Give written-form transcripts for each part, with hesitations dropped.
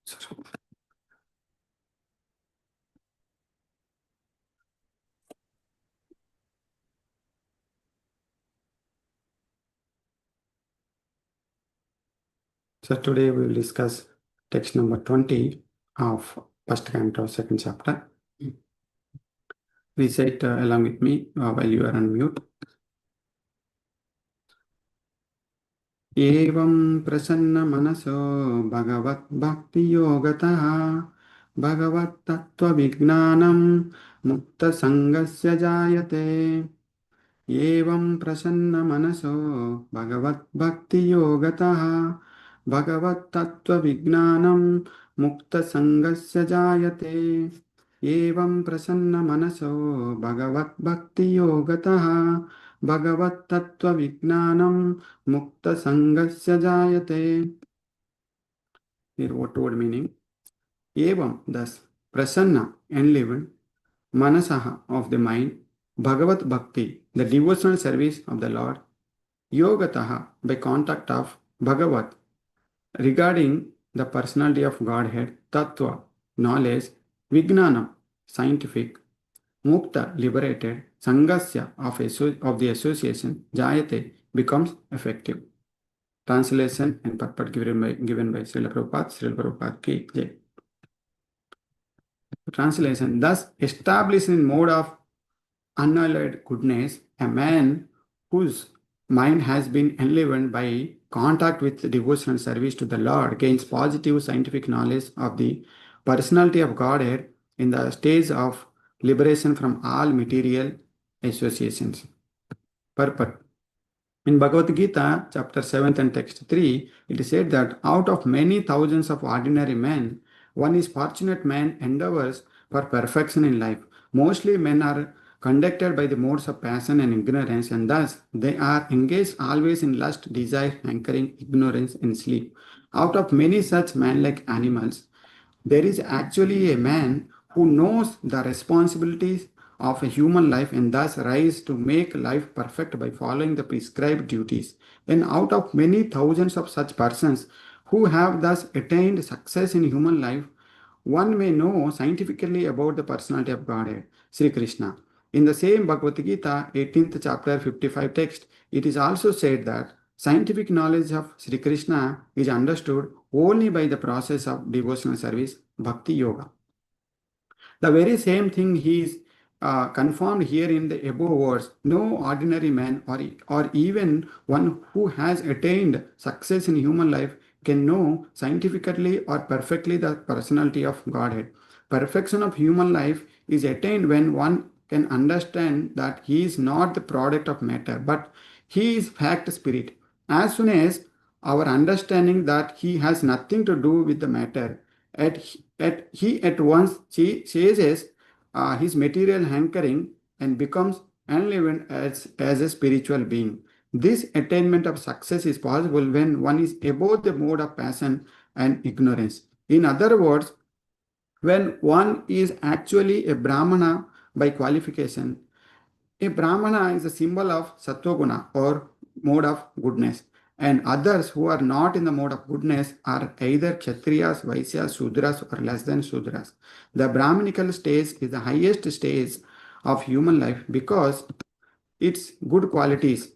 So today we will discuss text number 20 of first canto, second chapter. Recite along with me while you are on mute. एवं प्रसन्न मनसो भगवद्भक्तियोगतः भगवत्तत्त्वविज्ञानं मुक्तसङ्गस्य जायते एवं प्रसन्न मनसो भगवद्भक्तियोगतः भगवत्तत्त्वविज्ञानं मुक्तसङ्गस्य जायते एवं प्रसन्न मनसो भगवद्भक्तियोगतः भगवत्तत्त्वविज्ञानं मुक्तसङ्गस्य जायते. Here what word meaning? Evam, thus, prasanna, enlivened, manasaha, of the mind, bhagavat bhakti, the devotional service of the Lord, yogataha, by contact of bhagavat, regarding the personality of Godhead, tattva, knowledge, vijnana, scientific, mukta, liberated, sangasya, of the association, jayate, becomes effective. Translation and purport given by Srila Prabhupada ki Jai. Translation: thus established in mode of unalloyed goodness, a man whose mind has been enlivened by contact with devotional service to the Lord gains positive scientific knowledge of the personality of Godhead in the stage of liberation from all material associations. Purport. In Bhagavad Gita, chapter 7 and text 3, it is said that out of many thousands of ordinary men, one is fortunate man endeavors for perfection in life. Mostly men are conducted by the modes of passion and ignorance, and thus they are engaged always in lust, desire, hankering, ignorance, and sleep. Out of many such man-like animals, there is actually a man who knows the responsibilities of a human life and thus rise to make life perfect by following the prescribed duties. Then out of many thousands of such persons who have thus attained success in human life, one may know scientifically about the personality of Godhead, Sri Krishna. In the same Bhagavad Gita, 18th chapter, 55 text, it is also said that scientific knowledge of Sri Krishna is understood only by the process of devotional service, Bhakti Yoga. The very same thing he is confirmed here in the above words. No ordinary man or even one who has attained success in human life can know scientifically or perfectly the personality of Godhead. Perfection of human life is attained when one can understand that he is not the product of matter, but he is fact spirit. As soon as our understanding that he has nothing to do with the matter, he at once ceases his material hankering and becomes enlivened as a spiritual being. This attainment of success is possible when one is above the mode of passion and ignorance. In other words, when one is actually a Brahmana by qualification. A Brahmana is a symbol of Sattva-guna or mode of goodness, and others who are not in the mode of goodness are either Kshatriyas, Vaisyas, Sudras or less than Sudras. The Brahminical stage is the highest stage of human life because its good qualities.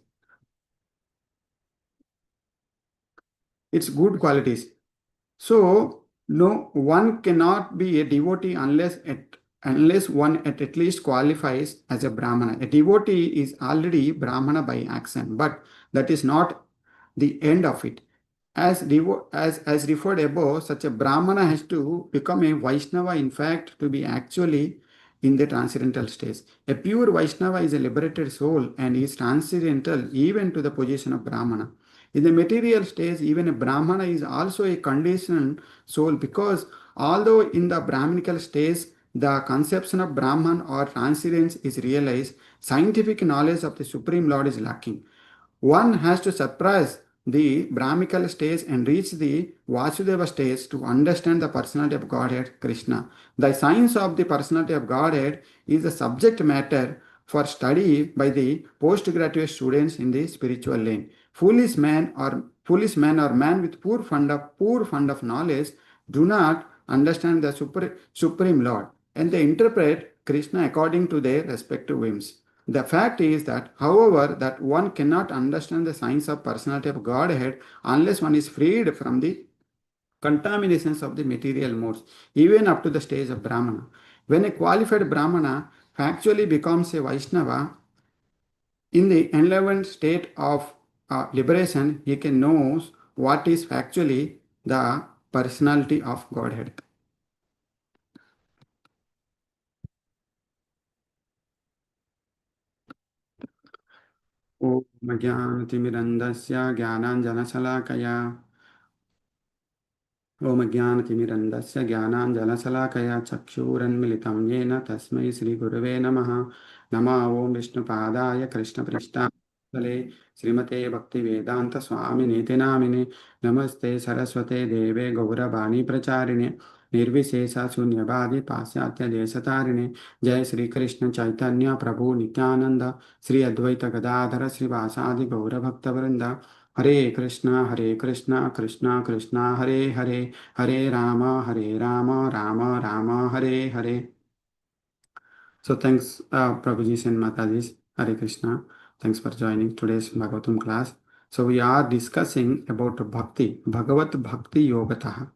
So, no one cannot be a devotee unless one at least qualifies as a Brahmana. A devotee is already Brahmana by action, but that is not the end of it. As referred above, such a Brahmana has to become a Vaishnava, in fact, to be actually in the transcendental stage. A pure Vaishnava is a liberated soul and is transcendental even to the position of Brahmana. In the material stage, even a Brahmana is also a conditioned soul because although in the Brahminical stage, the conception of Brahman or transcendence is realized, scientific knowledge of the Supreme Lord is lacking. One has to suppress the Brahminical stage and reach the Vasudeva stage to understand the personality of Godhead, Krishna. The science of the personality of Godhead is the subject matter for study by the postgraduate students in the spiritual lane. Foolish man or man with poor fund of knowledge do not understand the Supreme Lord, and they interpret Krishna according to their respective whims. The fact is that, however, that one cannot understand the science of personality of Godhead unless one is freed from the contaminations of the material modes, even up to the stage of Brahmana. When a qualified Brahmana factually becomes a Vaishnava, in the enlightened state of liberation, he can know what is factually the personality of Godhead. ॐ ज्ञानतिमिरन्दस्य ज्ञानाञ्जनशलाकया ॐ ज्ञानतिमिरन्दस्य ज्ञानाञ्जनशलाकया चक्षुरन्मिलितं येन तस्मै श्रीगुरवे नमः। नमः ॐ विष्णुपादाय कृष्णपृष्ठाले श्रीमते भक्तिवेदान्तस्वामिनीति नामिने। नमस्ते सरस्वते देवे गौरवाणी प्रचारिणे निर्विशेषशून्यवादी पाश्चात्यदेशतारिणे। जय श्री कृष्ण चैतन्य प्रभु नित्यानंद श्री अद्वैत गदाधर श्रीवासादि गौरभक्तवृंद। हरे कृष्णा कृष्णा कृष्णा हरे हरे, हरे Ram Ram Ram Hare Hare. So thanks, Prabhuji and Mataji. Hare Krishna. Thanks for joining today's Bhagavatam class. So we are discussing about Bhakti, Bhagavat Bhakti Yogataha.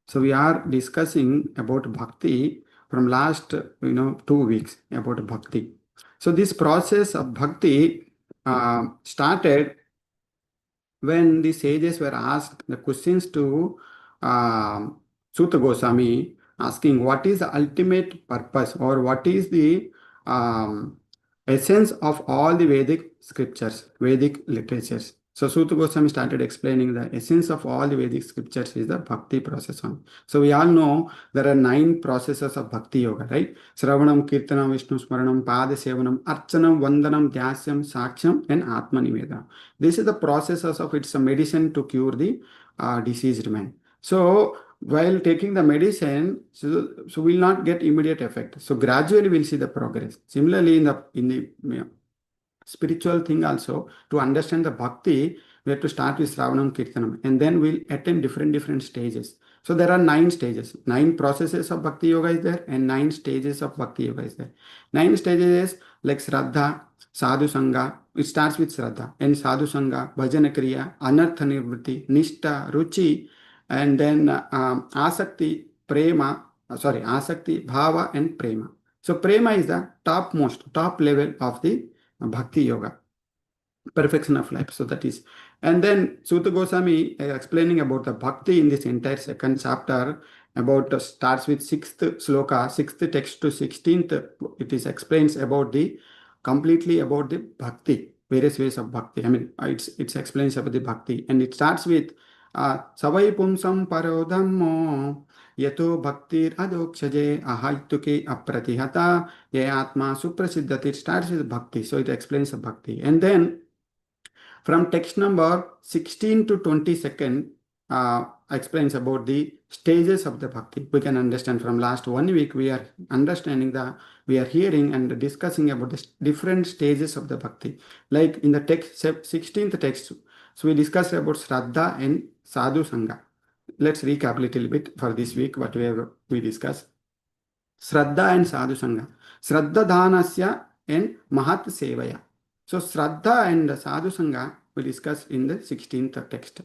So we are discussing about Bhakti from last 2 weeks about Bhakti. So this process of Bhakti started when the sages were asked the questions to uh, Suta Goswami, asking what is the ultimate purpose or what is the um, essence of all the Vedic scriptures, Vedic literatures. So Suta Goswami started explaining the essence of all the Vedic scriptures is the bhakti process on. So we all know there are 9 processes of bhakti yoga, right? Sravanam, Kirtanam, Vishnu Smaranam, Pada Sevanam, Archanam, Vandanam, Dhyasam, Saksham, and Atma Nivedana. This is the processes of its medicine to cure the diseased man. So while taking the medicine, so will not get immediate effect. So gradually we'll see the progress. Similarly, in the spiritual thing also, to understand the bhakti, we have to start with Sravanam Kirtanam, and then we'll attain different stages. So there are 9 stages, 9 processes of bhakti yoga is there, and 9 stages of bhakti yoga is there. 9 stages is like Shraddha, Sadhu Sangha. It starts with Shraddha and Sadhu Sangha, Bhajana Kriya, Anartha Nivritti, Nishta, Ruchi, and then Asakti, Prema, Asakti, Bhava, and Prema. So Prema is the top level of the bhakti yoga, perfection of life. So that is, and then Suta Goswami explaining about the bhakti in this entire second chapter, about starts with 6th sloka, 6th text to 16th. It is explains about the completely about the bhakti, various ways of bhakti. I mean, it's explains about the bhakti, and it starts with savai pumsam parodhammo yato bhaktir adokshage ahaytuke apratihata ye atma suprasiddhati. It starts with bhakti, so it explains the bhakti, and then from text number 16 to 22nd explains about the stages of the bhakti. We can understand from last 1 week we are understanding we are hearing and discussing about the different stages of the bhakti. Like in the text 16th text, so we discussed about Shraddha and Sadhu Sangha. Let's recap a little bit for this week what we discussed. Shraddha and Sadhu Sangha. Shraddha Dhanasya and Mahat Sevaya. So Shraddha and Sadhu Sangha we discuss in the 16th text.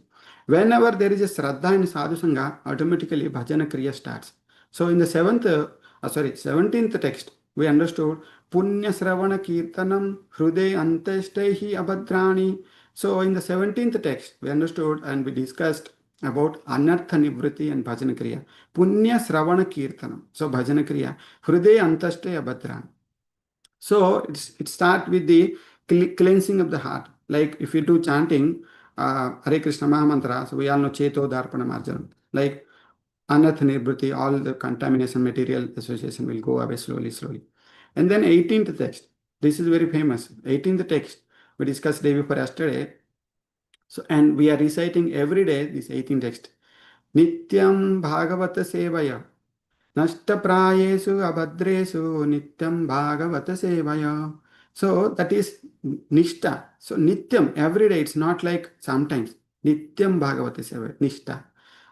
Whenever there is a Shraddha and Sadhu Sangha, automatically Bhajana Kriya starts. So in the 17th text, we understood Punya Sravana Kirtanam Hrude Antestehi Abhadrani. So in the 17th text, we understood and we discussed about Anartha Nivritti and Bhajana Kriya. Punya Sravana Kirtanam. So Bhajana Kriya. Hrude Antaste Abhadrani. So it starts with the cleansing of the heart. Like if you do chanting Hare Krishna Mahamantra, so we all know Cheto Darpana Marjanam. Like Anath Nirbhuti, all the contamination material association will go away slowly. And then 18th text. This is very famous. 18th text. We discussed day before yesterday. So and we are reciting every day this 18th text. Nityam Bhagavata Sevaya. Nashtaprayesu abhadresu nityam bhagavata sevaya. So that is nishta. So nityam, every day, it's not like sometimes. Nityam bhagavata sevaya, nishta.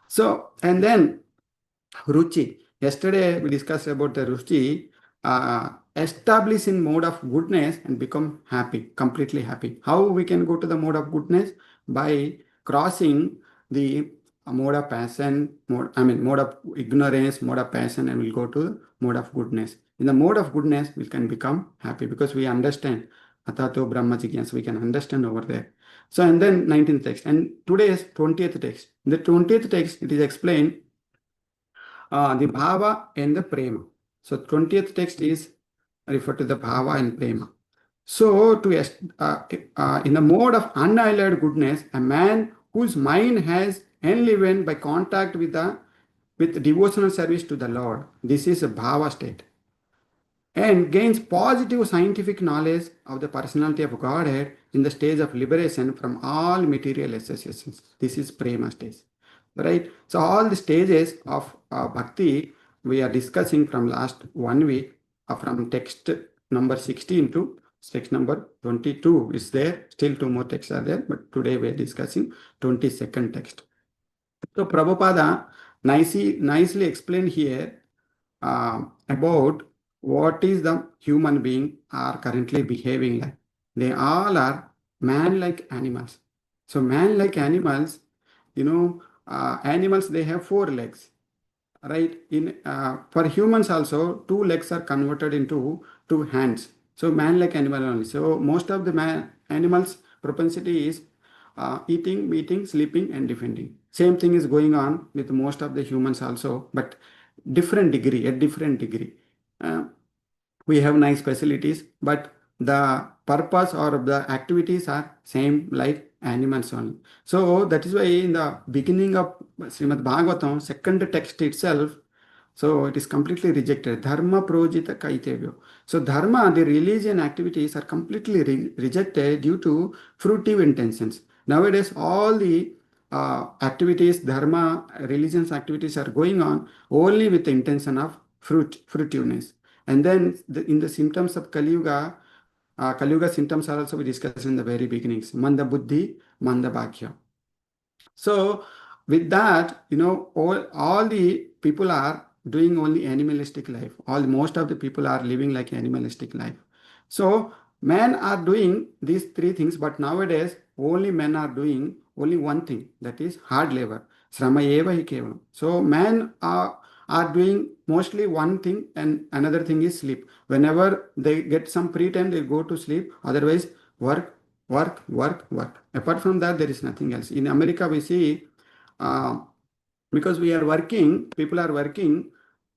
So, and then Ruchi. Yesterday we discussed about the Ruchi. Establish in mode of goodness and become happy, completely happy. How we can go to the mode of goodness? By crossing the mode of passion, mode of ignorance, mode of passion, and we'll go to mode of goodness. In the mode of goodness, we can become happy because we understand Atato Brahma Jigyas, we can understand over there. So, and then 19th text, and today's 20th text. In the 20th text, it is explained the bhava and the prema. So 20th text is referred to the bhava and prema. So in the mode of unalloyed goodness, a man whose mind has enlivened by contact with devotional service to the Lord. This is a bhava state and gains positive scientific knowledge of the personality of Godhead in the stage of liberation from all material associations. This is prema stage, right? So all the stages of bhakti we are discussing from last 1 week, from text number 16 to text number 22 is there. Still two more texts are there, but today we are discussing 22nd text. So Prabhupada nicely explained here about what is the human being are currently behaving like. They all are man-like animals. So man-like animals, animals, they have 4 legs, right? For humans also, 2 legs are converted into 2 hands. So man-like animal only. So most of the animals propensity is eating, meeting, sleeping, and defending. Same thing is going on with most of the humans also, but different degree, at different degree. Uh, we have nice facilities, but the purpose or the activities are same like animals only. So that is why in the beginning of Srimad Bhagavatam, second text itself, so it is completely rejected. Dharma projita kaitevyo. So dharma, the religion activities are completely rejected due to fruitive intentions. Nowadays, all the activities, dharma, religions activities are going on only with the intention of fruitiveness. And then in the symptoms of Kali Yuga, Kali Yuga symptoms are also we discussed in the very beginnings. Manda buddhi, manda bhakya. So with that, all the people are doing only animalistic life. Most of the people are living like animalistic life. So men are doing these 3 things, but nowadays only men are doing only one thing, that is hard labor. Srama eva hi kevalam. So men are doing mostly one thing and another thing is sleep. Whenever they get some free time, they go to sleep. Otherwise, work, work, work, work. Apart from that, there is nothing else. In America, we see uh, because we are working, people are working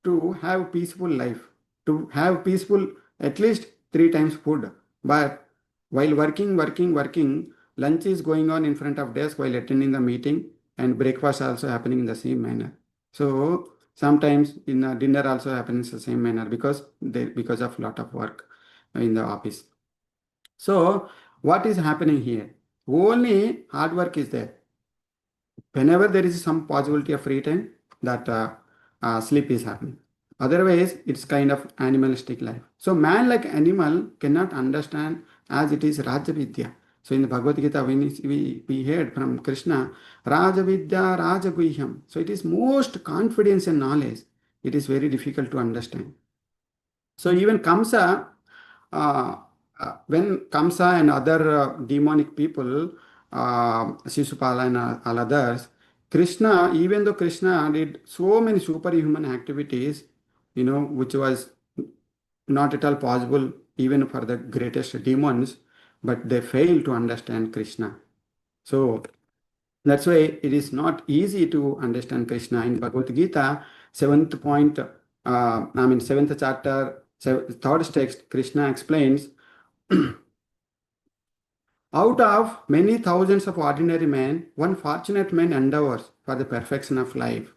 to have peaceful life, to have peaceful at least 3 times food. But while working, lunch is going on in front of desk while attending the meeting, and breakfast also happening in the same manner. So sometimes in dinner also happens the same manner because of lot of work in the office. So what is happening here? Only hard work is there. Whenever there is some possibility of free time, that sleep is happening. Otherwise, it's kind of animalistic life. So man like animal cannot understand as it is Rajavidya. So in the Bhagavad Gita, when we heard from Krishna, Rajavidya, Rajaguhyam. So it is most confidence and knowledge. It is very difficult to understand. So even Kamsa, uh, when Kamsa and other demonic people, Sisupala and all others, Krishna, even though Krishna did so many superhuman activities, which was not at all possible even for the greatest demons, but they failed to understand Krishna. So that's why it is not easy to understand Krishna. In Bhagavad Gita, seventh chapter, third text, Krishna explains, out of many thousands of ordinary men, one fortunate man endeavors for the perfection of life.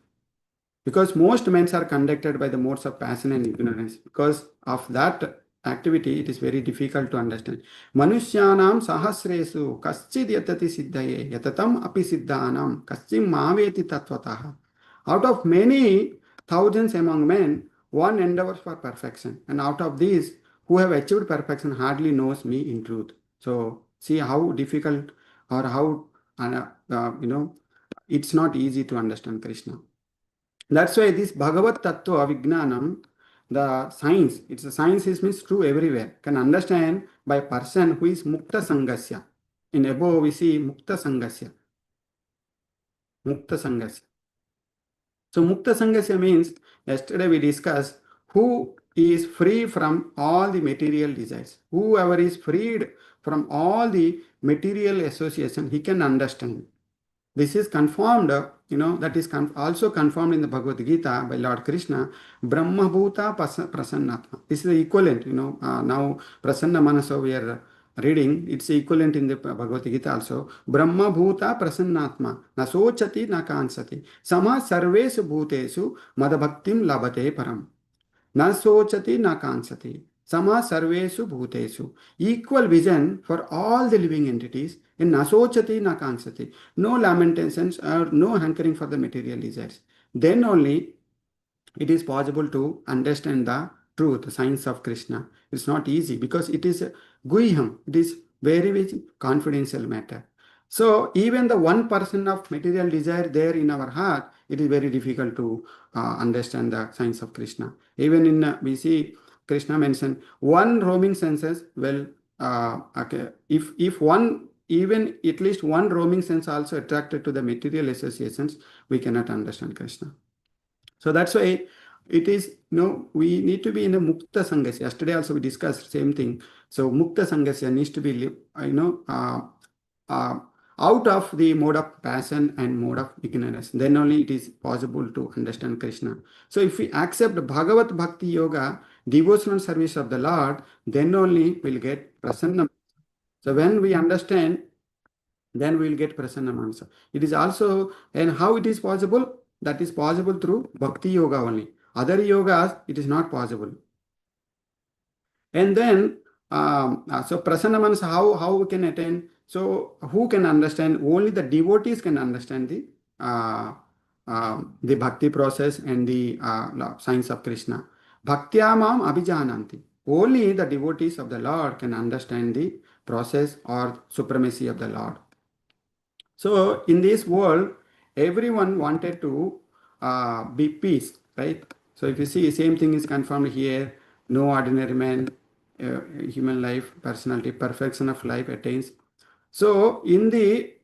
Because most men are conducted by the modes of passion and ignorance. Because of that activity, it is very difficult to understand. Manushyanam sahasresu kaschid yatati siddhaye yatatam api siddhanam kaschim maveti tattvataha. Out of many thousands among men, one endeavors for perfection. And out of these, who have achieved perfection hardly knows me in truth. So see how difficult or how, it's not easy to understand Krishna. That's why this Bhagavat Tattva Vijnanam, the science, it's a science is means true everywhere, can understand by person who is Mukta Sangasya. In above we see Mukta Sangasya. Mukta Sangasya. So Mukta Sangasya means, yesterday we discussed, who is free from all the material desires. Whoever is freed from all the material association, he can understand. This is confirmed, that is also confirmed in the Bhagavad Gita by Lord Krishna, Brahma Bhuta Prasannatma. This is the equivalent, now Prasanna Manasa we are reading, it's equivalent in the Bhagavad Gita also. Brahma Bhuta Prasannatma, Nasochati Nakansati, Sama Sarvesu Bhutesu Madabhaktim Labate Param. Na sochati na kansati. Sama sarvesu bhutesu. Equal vision for all the living entities in na sochati na kansati. No lamentations or no hankering for the material desires. Then only it is possible to understand the truth, the science of Krishna. It's not easy because it is guhyam. It is very, very confidential matter. So even the 1% of material desire there in our heart, it is very difficult to understand the science of Krishna. Even in we see Krishna mentioned one roaming senses. Well, okay, if one, even at least one roaming sense also attracted to the material associations, we cannot understand Krishna. So that's why it is, we need to be in a Mukta Sangasya. Yesterday also we discussed same thing. So Mukta Sangasya needs to be, out of the mode of passion and mode of ignorance. Then only it is possible to understand Krishna. So if we accept Bhagavat Bhakti Yoga, devotional service of the Lord, then only we'll get Prasanna. So when we understand, then we will get Prasanna Manasa. It is also, and how it is possible? That is possible through Bhakti Yoga only. Other yogas, it is not possible. And then, so Prasanna Manasa, how we can attain? So who can understand? Only the devotees can understand the bhakti process and the science of Krishna. Bhaktyamam abhijananti. Only the devotees of the Lord can understand the process or supremacy of the Lord. So in this world, everyone wanted to be peace, right? So if you see, same thing is confirmed here. No ordinary man, human life, personality, perfection of life attains. So in the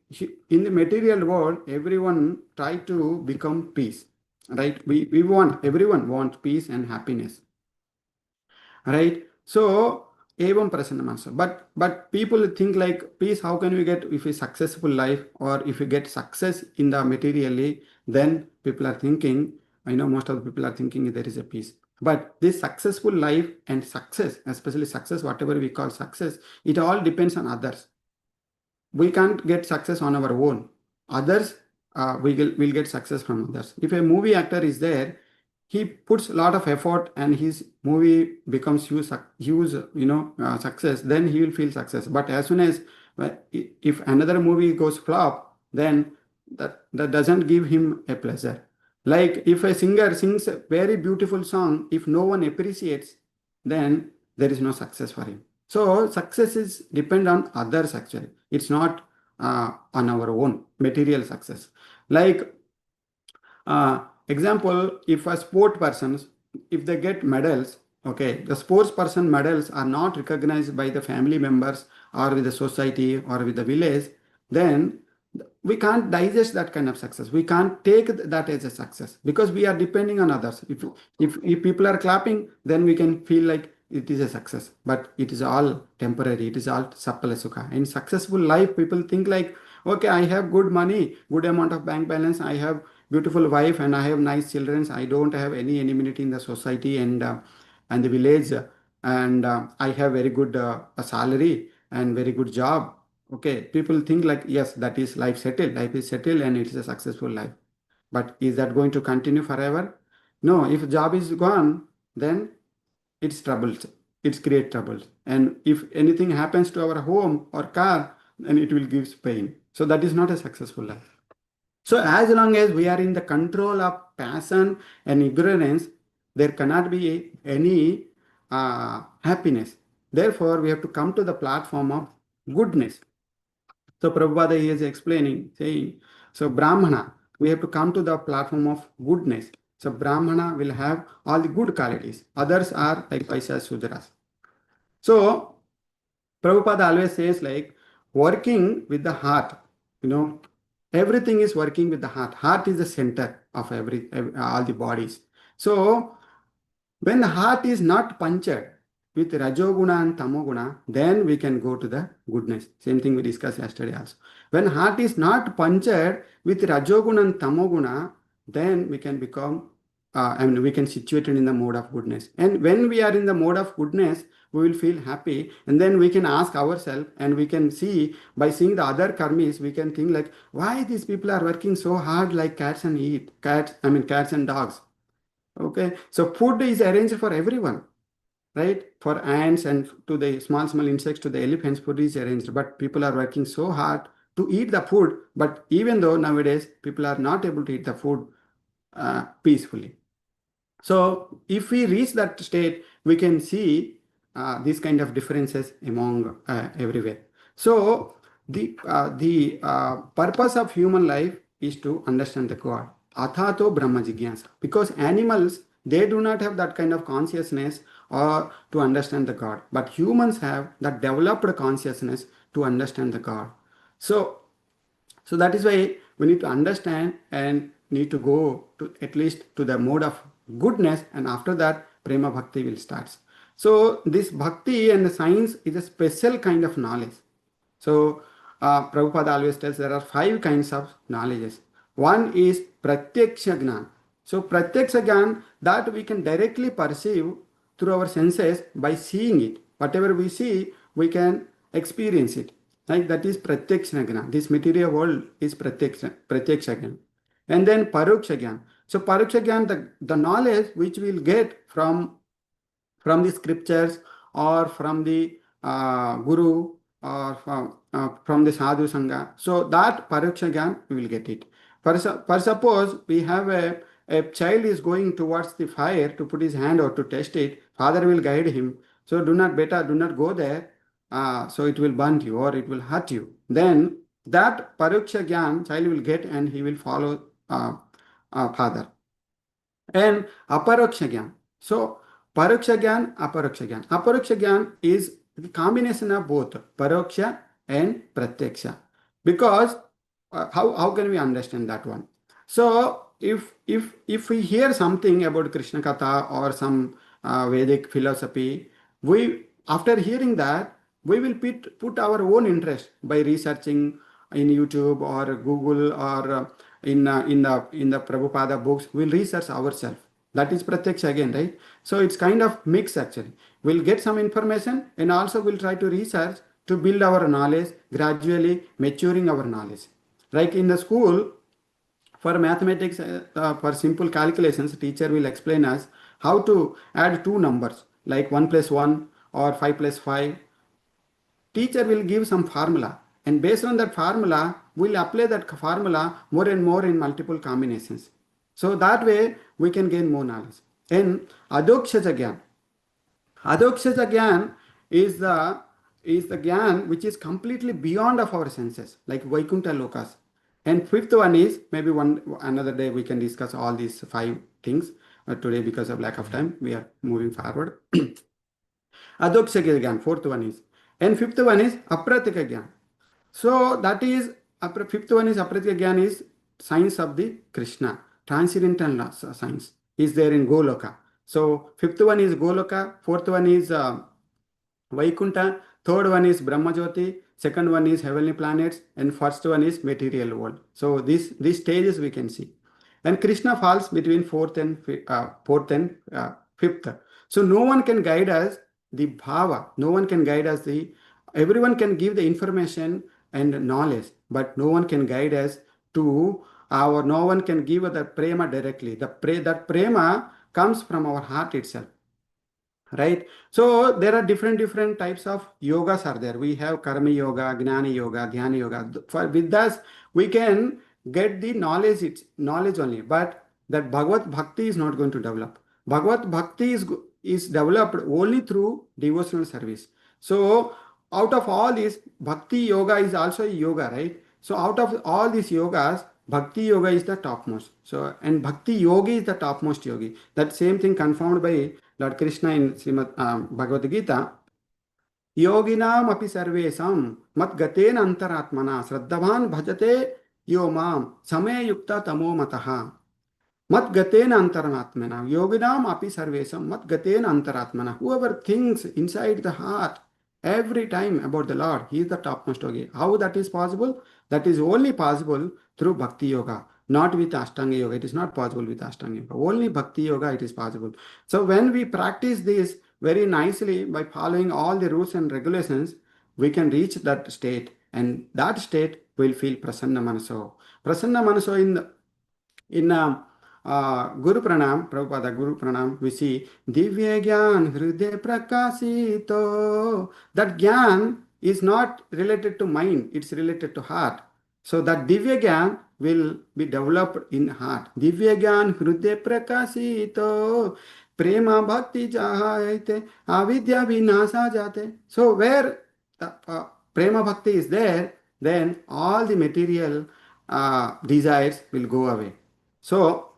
material world, everyone try to become peace, right? Everyone wants peace and happiness, right? So evam prasannamanasa. But people think like peace, how can we get if a successful life or if you get success in the materially, then people are thinking, I know most of the people are thinking there is a peace. But this successful life and success, especially success, whatever we call success, it all depends on others. We can't get success on our own. Others, will get success from others. If a movie actor is there, he puts a lot of effort and his movie becomes huge success, then he will feel success. But as soon as, if another movie goes flop, then that doesn't give him a pleasure. Like if a singer sings a very beautiful song, if no one appreciates, then there is no success for him. So success is depend on others actually. It's not on our own material success. Like example, if a sport persons, if they get medals, okay, the sports person medals are not recognized by the family members or with the society or with the village, then we can't digest that kind of success. We can't take that as a success because we are depending on others. If people are clapping, then we can feel like it is a success, but it is all temporary. It is all sapala sukha. In successful life, people think like, okay, I have good money, good amount of bank balance, I have beautiful wife, and I have nice children. I don't have any enmity in the society and the village, and I have very good salary and very good job. Okay, people think like, yes, that is life settled. Life is settled and it is a successful life. But is that going to continue forever? No, if job is gone, then it's troubles. It's create troubles. And if anything happens to our home or car, then it will give pain. So that is not a successful life. So as long as we are in the control of passion and ignorance, there cannot be any happiness. Therefore, we have to come to the platform of goodness. So Prabhupada is explaining, saying, so Brahmana, we have to come to the platform of goodness. So Brahmana will have all the good qualities. Others are like Vaishyas, Sudras. So Prabhupada always says like working with the heart, you know, everything is working with the heart. Heart is the center of all the bodies. So when the heart is not punctured with Rajoguna and Tamoguna, then we can go to the goodness. Same thing we discussed yesterday also. When heart is not punctured with Rajoguna and Tamoguna, then we can become, we can situate it in the mode of goodness. And when we are in the mode of goodness, we will feel happy. And then we can ask ourselves, and we can see, by seeing the other karmis, we can think like, why these people are working so hard like cats and dogs. Okay, so food is arranged for everyone, right? For ants and to the small insects to the elephants, food is arranged. But people are working so hard to eat the food. But even though nowadays people are not able to eat the food peacefully. So if we reach that state, we can see these kind of differences among everywhere. So the purpose of human life is to understand the God. Athato Brahma Jigyasa. Because animals, they do not have that kind of consciousness or to understand the God. But humans have that developed consciousness to understand the God. So that is why we need to understand and need to go to at least to the mode of goodness, and after that prema bhakti will start. So this bhakti and the science is a special kind of knowledge. So Prabhupada always tells there are 5 kinds of knowledges. One is pratyaksha jnana. So pratyaksha jnana, that we can directly perceive through our senses by seeing it. Whatever we see, we can experience it. Like that is pratyaksha jnana. This material world is pratyaksha jnana. And then paroksha jnana. So paroksha jnana, the knowledge which we will get from the scriptures or from the guru or from the sadhu sangha. So that paroksha jnana we will get it. For suppose we have a child is going towards the fire to put his hand out to test it, father will guide him. So do not go there. So it will burn you or it will hurt you. Then that paroksha jnana child will get and he will follow father. And aparoksha jnana. So paroksha jnana, aparoksha jnana. Aparoksha jnana is the combination of both paroksha and pratyaksha. Because how can we understand that one? So if we hear something about Krishna Katha or some Vedic philosophy, we after hearing that we will put our own interest by researching in YouTube or Google or in the Prabhupada books. We'll research ourselves. That is pratyaksha again, right? So it's kind of mix actually. We'll get some information and also we'll try to research to build our knowledge, gradually maturing our knowledge. Like in the school, for mathematics, for simple calculations, teacher will explain us how to add 2 numbers, like 1 plus 1 or 5 plus 5. Teacher will give some formula, and based on that formula, we'll apply that formula more and more in multiple combinations. So that way, we can gain more knowledge. And adokshaja gyan. Adokshaja gyan is the gyan which is completely beyond of our senses, like Vaikuntha Lokas. And 5th one is, maybe another day we can discuss all these 5 things. Today, because of lack of time, we are moving forward. Adokshaja gyan, 4th one is. And 5th one is apratika gyan. So that is, 5th one is apratika gyan is science of the Krishna, transcendental science is there in Goloka. So 5th one is Goloka, 4th one is Vaikuntha, 3rd one is Brahmajyoti, 2nd one is heavenly planets, and 1st one is material world. So these stages we can see. And Krishna falls between 4th and 5th. So no one can guide us the bhava. No one can guide us everyone can give the information and knowledge, but no one can guide us to no one can give the prema directly. That prema comes from our heart itself. Right? So there are different types of yogas are there. We have karma yoga, gnana yoga, dhyana yoga. With us, we can get the knowledge only, but that Bhagavad Bhakti is not going to develop. Bhagavad Bhakti is developed only through devotional service. So out of all this, Bhakti yoga is also a yoga, right? So out of all these yogas, Bhakti yoga is the topmost. So, and Bhakti yogi is the topmost yogi. That same thing confirmed by Lord Krishna in Srimad Bhagavad Gita. Yoginam api sarvesam mat gaten antaratmana श्रद्धावान bhajate yo mam same yukta tamo mataha. Mat gatena antaratmana. Yoginam api sarvesam mat gatena antaratmana. Whoever thinks inside the heart every time about the Lord, he is the topmost yogi. How that is possible? That is only possible through Bhakti Yoga, not with Ashtanga Yoga. It is not possible with Ashtanga Yoga. Only Bhakti Yoga it is possible. So when we practice this very nicely by following all the rules and regulations, we can reach that state, and that state will feel Prasanna Manaso. Prasanna Manaso in Guru Pranam, Prabhupada Guru Pranam, we see Divya Gyan Hriday Prakasito. That Gyan is not related to mind, it's related to heart. So that Divya Gyan will be developed in heart. Divya Gyan Hriday Prakasito. Prema Bhakti Jahayate Avidya Vinasa Jate. So where Prema Bhakti is there, then all the material desires will go away. So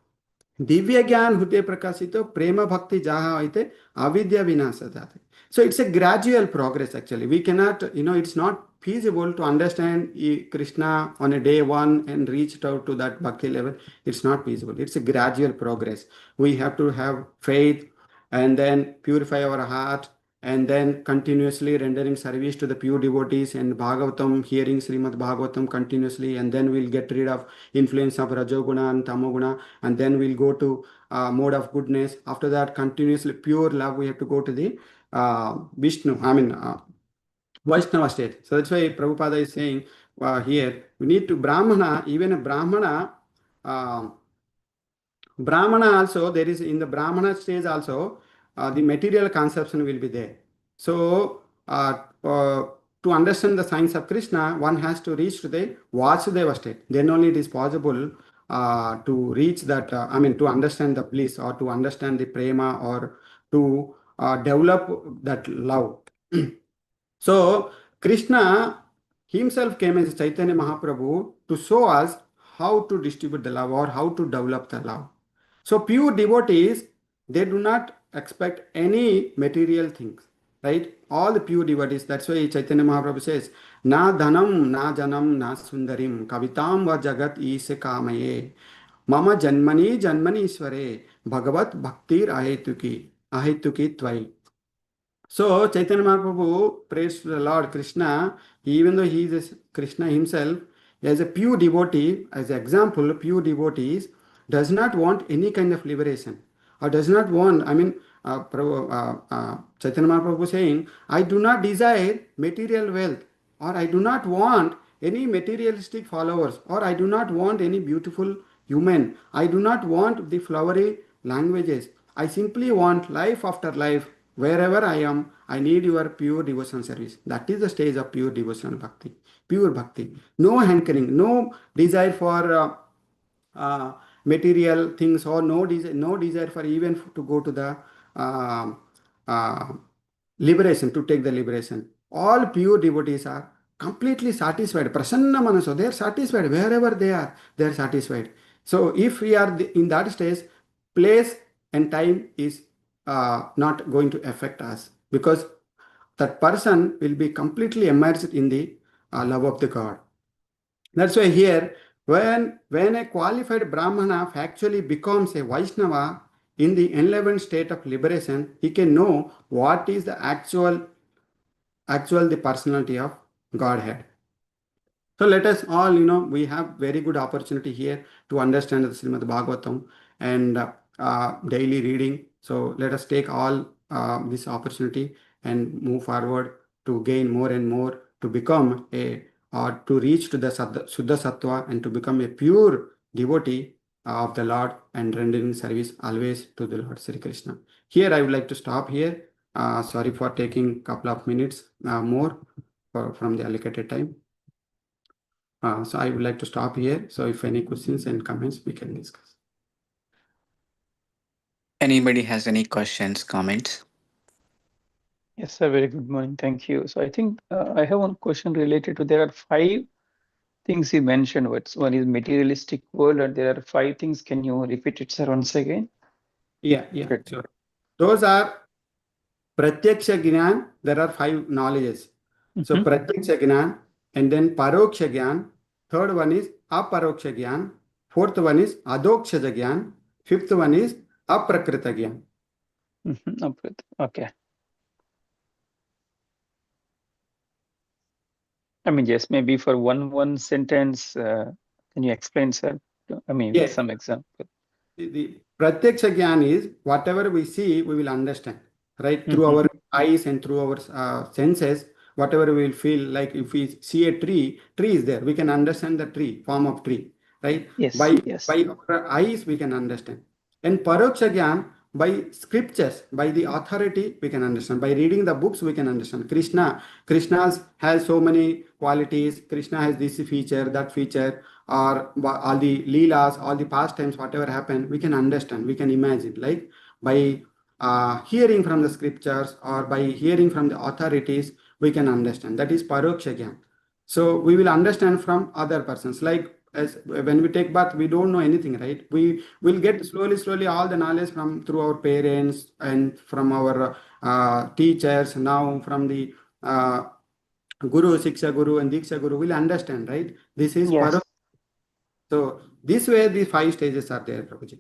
Divya ज्ञान हृदय प्रकाशित प्रेम भक्ति जहाँ होते अविद्या विनाश जाते. So it's a gradual progress actually. We cannot, it's not feasible to understand Krishna on a day one and reach out to that bhakti level. It's not feasible. It's a gradual progress. We have to have faith and then purify our heart and then continuously rendering service to the pure devotees and Bhagavatam, hearing Srimad Bhagavatam continuously, and then we'll get rid of influence of Rajoguna and Tamoguna, and then we'll go to mode of goodness. After that, continuously pure love, we have to go to the Vishnu, Vaishnava state. So that's why Prabhupada is saying here, we need to Brahmana, even a Brahmana, Brahmana also, there is in the Brahmana stage also, the material conception will be there. So, to understand the science of Krishna, one has to reach to the Vasudeva state. Then only it is possible to reach that, to understand the bliss or to understand the prema or to develop that love. So, Krishna himself came as Chaitanya Mahaprabhu to show us how to distribute the love or how to develop the love. So pure devotees, they do not expect any material things, right? All the pure devotees, that's why Chaitanya Mahaprabhu says, Na dhanam, na janam, na sundarim, kavitam va jagat ise kamaye, mama janmani janmani isware, bhagavat bhaktir ahetuki tvai. So Chaitanya Mahaprabhu prays to the Lord Krishna, even though he is Krishna himself, as a pure devotee, as an example, pure devotees does not want any kind of liberation or does not want, Chaitanya Mahaprabhu saying, I do not desire material wealth or I do not want any materialistic followers or I do not want any beautiful human. I do not want the flowery languages. I simply want life after life. Wherever I am, I need your pure devotion service. That is the stage of pure devotional bhakti, pure bhakti. No hankering, no desire for material things or no desire for even to go to the uh, uh, liberation, to take the liberation. All pure devotees are completely satisfied. Prasanna manaso, they are satisfied. Wherever they are satisfied. So if we are in that stage, place and time is not going to affect us because that person will be completely immersed in the love of the God. That's why here, when a qualified Brahmana actually becomes a Vaishnava in the enlivened state of liberation, he can know what is the actual the personality of Godhead. So let us all, we have very good opportunity here to understand the Srimad Bhagavatam and daily reading. So let us take all this opportunity and move forward to gain more and more to become or to reach to the Suddha Sattva and to become a pure devotee of the Lord and rendering service always to the Lord Sri Krishna. Here I would like to stop here. Sorry for taking couple of minutes more from the allocated time. So I would like to stop here. So if any questions and comments, we can discuss. Anybody has any questions, comments? Yes, sir. Very good morning. Thank you. So I think I have one question related to there are 5 things you mentioned. One is materialistic world, and there are five things. Can you repeat it, sir, once again? Yeah, Good. sure. Those are Pratyaksha Gyan, there are five knowledges. So Mhm, Pratyaksha Gyan, and then Paroksha Gyan. Third one is Aparoksha Gyan. Fourth one is Adoksha Gyan. Fifth one is Aprakrita Gyan. Okay. I mean, yes, maybe for one sentence, can you explain, sir? I mean, with Yes. some example. The Pratyaksha Gyan is whatever we see, we will understand, right? Through Mhm. our eyes and through our senses, whatever we will feel, like if we see a tree is there, we can understand the tree, form of tree, right? Yes, By, yes. by our eyes, we can understand. And Paroksha Gyan, by scriptures, by the authority, we can understand. By reading the books, we can understand. Krishna's has so many qualities. Krishna has this feature, that feature, or all the leelas, all the pastimes, whatever happened, we can understand, we can imagine, like by hearing from the scriptures or by hearing from the authorities, we can understand. That is Paroksha Gyan. So we will understand from other persons. Like as when we take bath, we don't know anything, right? We will get slowly all the knowledge from through our parents and from our teachers. Now from the Guru, Siksha Guru, and Diksha Guru will understand, right? This is Yes. so this way the five stages are there, Prabhuji.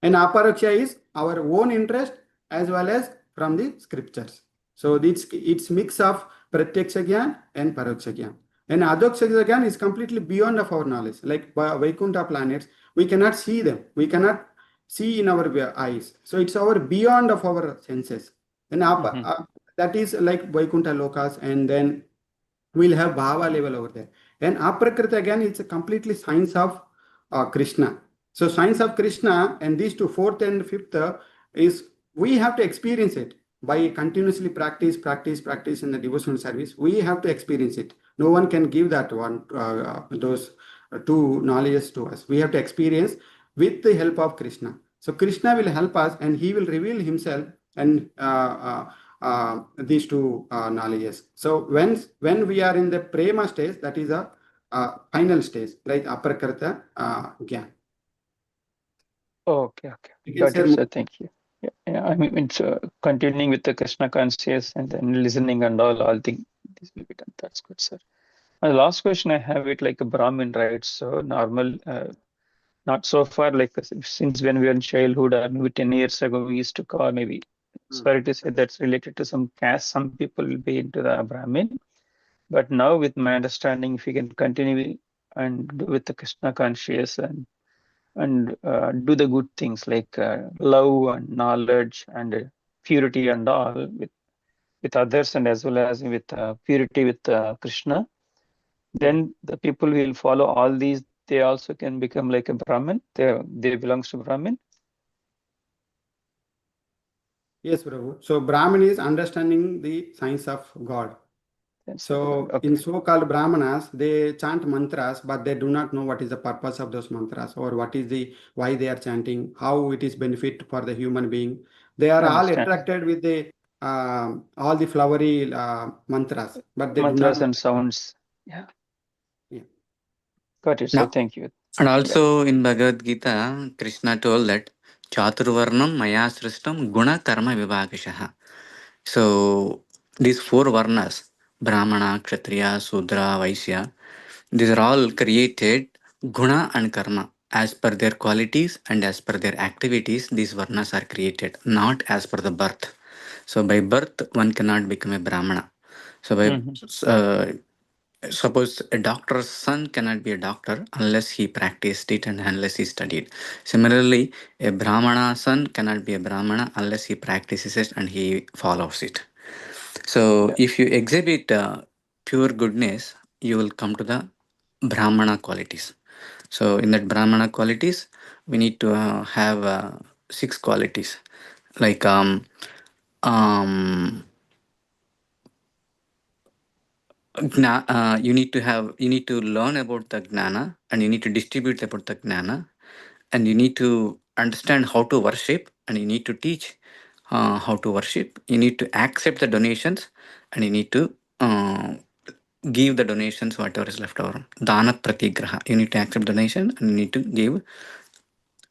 And aparaksha is our own interest as well as from the scriptures. So it's mix of pratyaksha gyan and paraksha gyan. And adoksha gyan is completely beyond of our knowledge. Like Vaikuntha planets, we cannot see them. We cannot see in our eyes. So it's our beyond of our senses. And Mhm. that is like Vaikuntha lokas, and then we'll have bhava level over there. And aprakrita again, it's a completely science of Krishna. So science of Krishna and these two, fourth and fifth, is we have to experience it by continuously practice in the devotional service. We have to experience it. No one can give that one, those two knowledges to us. We have to experience with the help of Krishna. So Krishna will help us and he will reveal himself and these two knowledges. So when we are in the prema stage, that is a final stage, like aprakrita gyan. Okay, okay. You can Got say it, more. sir. Thank you. Yeah, yeah. I mean, it's continuing with the Krishna conscious and then listening and all things. This will be done. That's good, sir. My last question I have it like a Brahmin, right? So normal, not so far like since when we were in childhood or maybe 10 years ago, we used to call maybe, Mm. sorry to say that's related to some caste. Some people will be into the Brahmin. But now with my understanding, if we can continue and do with the Krishna conscious and do the good things like love and knowledge and purity and all with others and as well as with purity with Krishna, then the people will follow all these. They also can become like a Brahmin. They belongs to Brahmin. Yes, Prabhu. So Brahmin is understanding the science of God. That's of God. So in Okay. so-called Brahmanas, they chant mantras, but they do not know what is the purpose of those mantras or what is the why they are chanting, how it is benefit for the human being. They are all Understand. attracted with the all the flowery mantras, but they do not Mantras know. and sounds. Yeah. Yeah. Got it. So Now, thank you. and Yeah. also in Bhagavad Gita, Krishna told that Chaturvarnam Maya Srishtam Guna Karma Vibhagashaha. So these four varnas, Brahmana, Kshatriya, Sudra, Vaishya, these are all created guna and karma. As per their qualities and as per their activities, these varnas are created, not as per the birth. So by birth, one cannot become a Brahmana. So by Mhm. uh, suppose a doctor's son cannot be a doctor unless he practiced it and unless he studied. Similarly, a Brahmana son cannot be a Brahmana unless he practices it and he follows it. So Yeah. if you exhibit pure goodness, you will come to the Brahmana qualities. So in that Brahmana qualities, we need to have six qualities like um, you need to learn about the gnana and you need to distribute about the gnana and you need to understand how to worship and you need to teach how to worship. You need to accept the donations and you need to give the donations, whatever is left over. Dana pratigraha. You need to accept donation and you need to give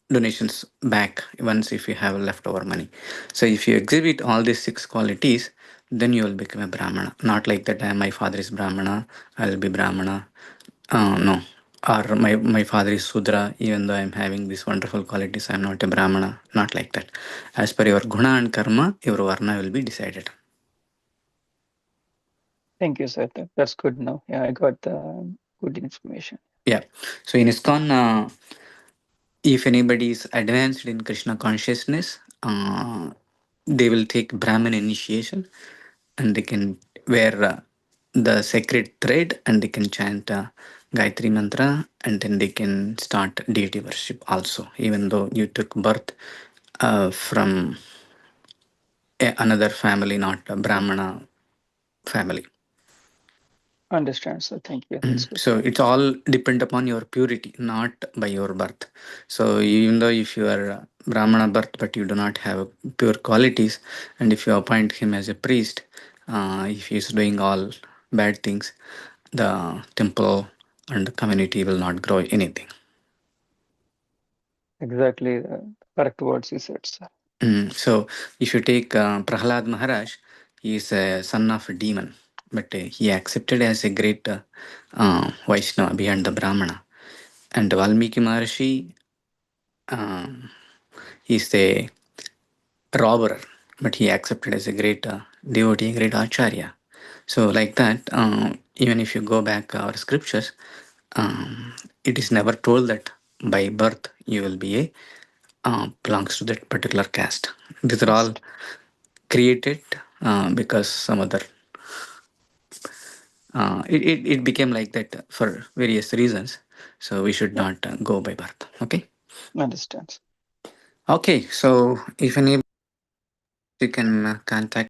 donations back once if you have leftover money. So if you exhibit all these 6 qualities, then you will become a Brahmana. Not like that, my father is Brahmana, I will be Brahmana. No. Or my father is Sudra, even though I'm having these wonderful qualities, I'm not a Brahmana. Not like that. As per your guna and karma, your varna will be decided. Thank you, sir. That's good now. Yeah, I got the good information. Yeah. So in ISKCON, if anybody is advanced in Krishna consciousness, they will take Brahmin initiation and they can wear the sacred thread and they can chant Gayatri Mantra and then they can start deity worship also, even though you took birth from another family, not a Brahmana family. Understand, sir. Thank you. That's good. So it's all depend upon your purity, not by your birth. So even though if you are Brahmana birth, but you do not have pure qualities, and if you appoint him as a priest, if he is doing all bad things, the temple and the community will not grow anything. Exactly the correct words you said, sir. So if you take Prahlad Maharaj, he is a son of a demon, but he accepted as a great Vaishnava beyond the Brahmana. And Valmiki Maharshi is a robber, but he accepted as a great devotee, great acharya. So like that, even if you go back our scriptures, it is never told that by birth you will be a belongs to that particular caste. These are all Yes. created because some other it became like that for various reasons. So we should Yeah, not go by birth. Okay. understand. Okay. So if anybody, you can contact